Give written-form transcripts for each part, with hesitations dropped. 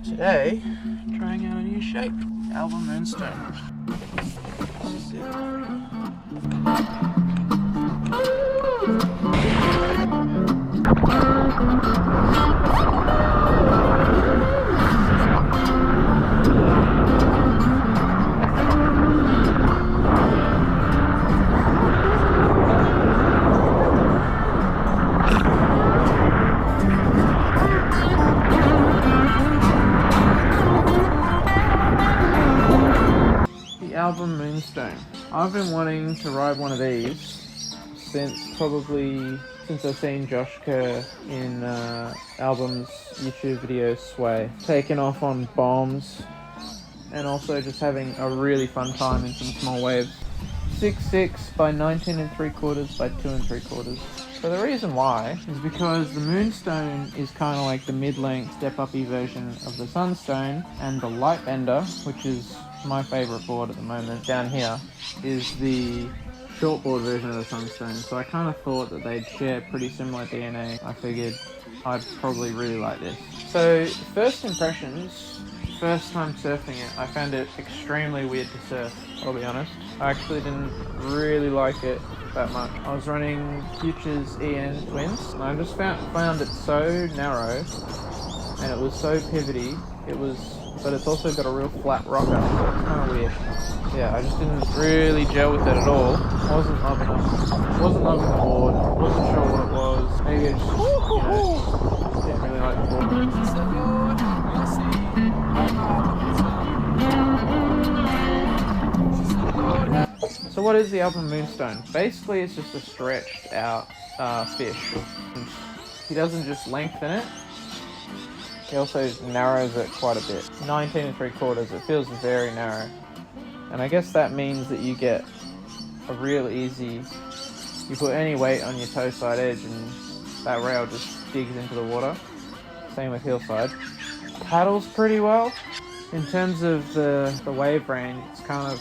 Today, trying out a new shape, Album Moonstone. This is it. Album Moonstone. I've been wanting to ride one of these since I've seen Josh Kerr in Album's YouTube video Sway, taking off on bombs and also just having a really fun time in some small waves. 6'6" by 19 3/4 by 2 3/4. So the reason why is because the Moonstone is kind of like the mid-length step-uppy version of the Sunstone, and the Lightbender, which is my favourite board at the moment down here, is the shortboard version of the Sunstone. So I kind of thought that they'd share pretty similar DNA. I figured I'd probably really like this. So first impressions, first time surfing it, I found it extremely weird to surf, I'll be honest. I actually didn't really like it that much. I was running Future's EN Twins, and I just found it so narrow, and it was so pivoty. But it's also got a real flat rocker, so it's kind of weird. Yeah, I just didn't really gel with it at all. Wasn't loving it. Wasn't loving the board. Wasn't sure what it was. Maybe I just, didn't really like the board. So what is the Album Moonstone? Basically, it's just a stretched out fish. He doesn't just lengthen it. He also narrows it quite a bit. 19 3/4, it feels very narrow. And I guess that means that you get a real easy, you put any weight on your toe side edge and that rail just digs into the water. Same with heel side. Paddles pretty well. In terms of the wave range, it's kind of,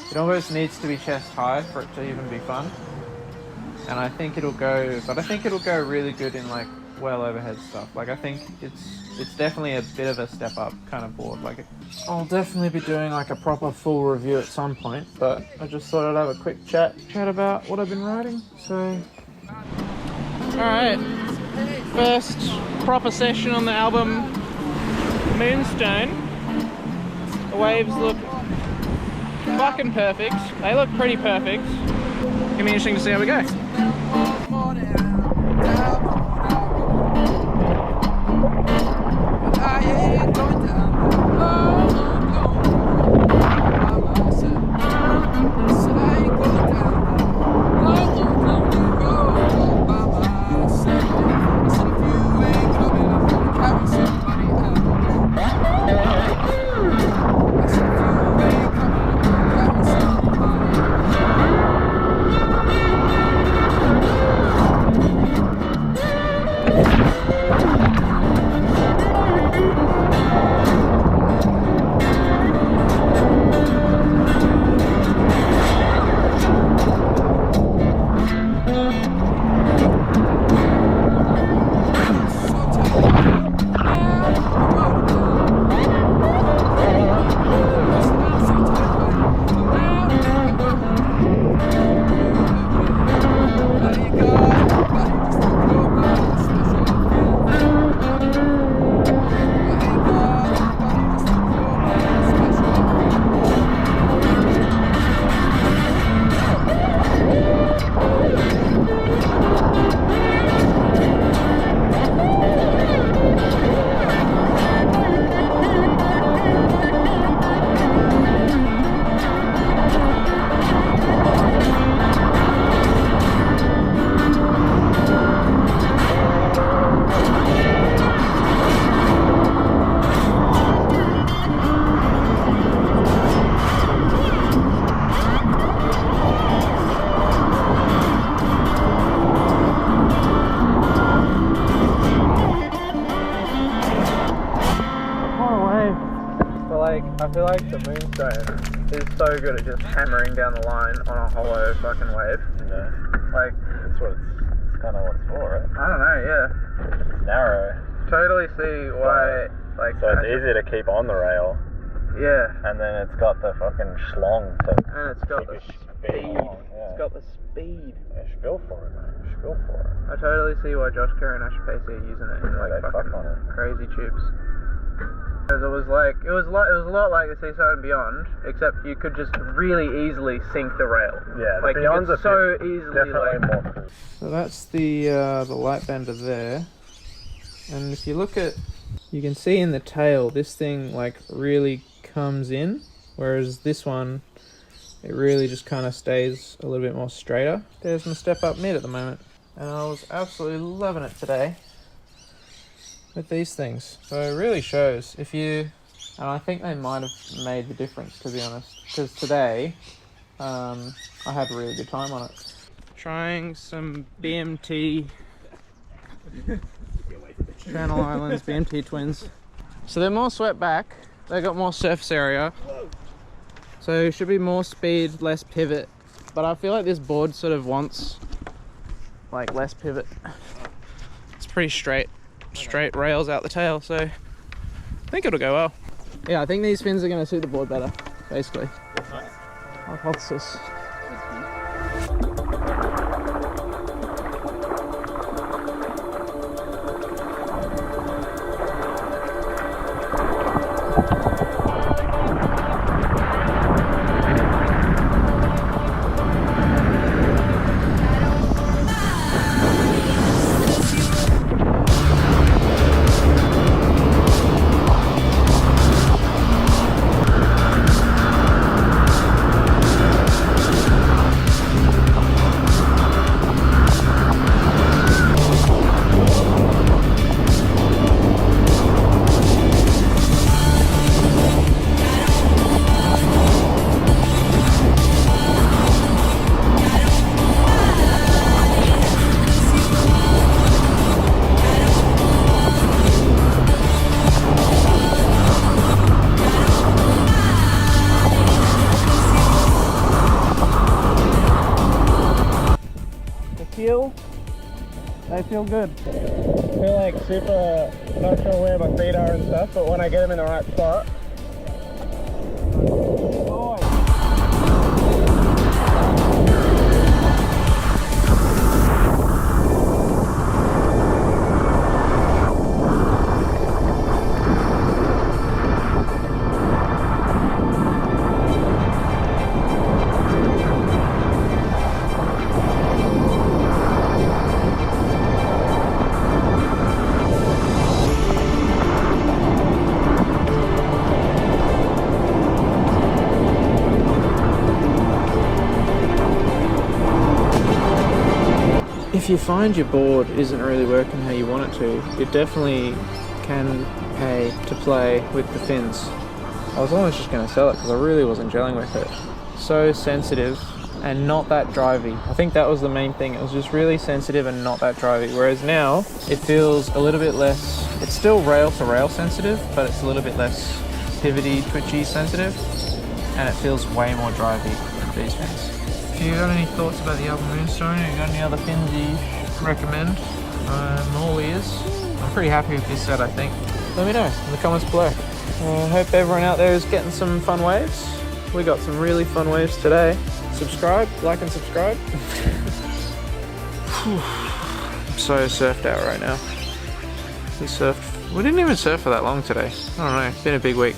it almost needs to be chest high for it to even be fun. And I think it'll go really good in like well overhead stuff. Like I think it's definitely a bit of a step up kind of board. Like I'll definitely be doing like a proper full review at some point, but I just thought I'd have a quick chat about what I've been riding. So alright, first proper session on the Album Moonstone. The waves look fucking perfect. They look pretty perfect. It's gonna be interesting to see how we go. I feel like the Moonstone is so good at just hammering down the line on a hollow fucking wave. Yeah. Like, that's what it's kind of what it's for, right? I don't know, yeah. It's narrow. totally see why, like... So it's easier to keep on the rail. Yeah. And then it's got the fucking schlong to And it's got the speed. Along, yeah. It's got the speed. Yeah, you should go for it, man. You should go for it. I totally see why Josh Kerr and Asher Pacey are using it in like They fucking fuck on it. crazy tubes. Because it was a lot like the Seaside and Beyond, except you could just really easily sink the rail. Yeah, like Beyond's you could so easily definitely like. more cool. So that's the light bender there, and if you look at, you can see in the tail this thing like really comes in, whereas this one, it really just kind of stays a little bit more straighter. There's my step up mid at the moment, and I was absolutely loving it today with these things. So it really shows if you, and I think they might have made the difference, to be honest, because today I had a really good time on it. Trying some BMT Channel Islands BMT twins. So they're more swept back, they got more surface area, so should be more speed, less pivot, but I feel like this board sort of wants like less pivot. It's pretty straight rails out the tail, so I think it'll go well. Yeah, I think these fins are going to suit the board better, basically. Hypothesis. They feel good. I feel like super, not sure where my feet are and stuff, but when I get them in the right spot. If you find your board isn't really working how you want it to, it definitely can pay to play with the fins. I was almost just going to sell it because I really wasn't gelling with it. So sensitive and not that drivey. I think that was the main thing. It was just really sensitive and not that drivey. Whereas now it feels a little bit less, it's still rail to rail sensitive, but it's a little bit less pivoty, twitchy sensitive. And it feels way more drivey with these fins. If you got any thoughts about the Album Moonstone, or you got any other fins you recommend, I'm all ears. I'm pretty happy with this set, I think. Let me know in the comments below. I hope everyone out there is getting some fun waves. We got some really fun waves today. Subscribe, like and subscribe. I'm so surfed out right now. We didn't even surf for that long today. I don't know, it's been a big week.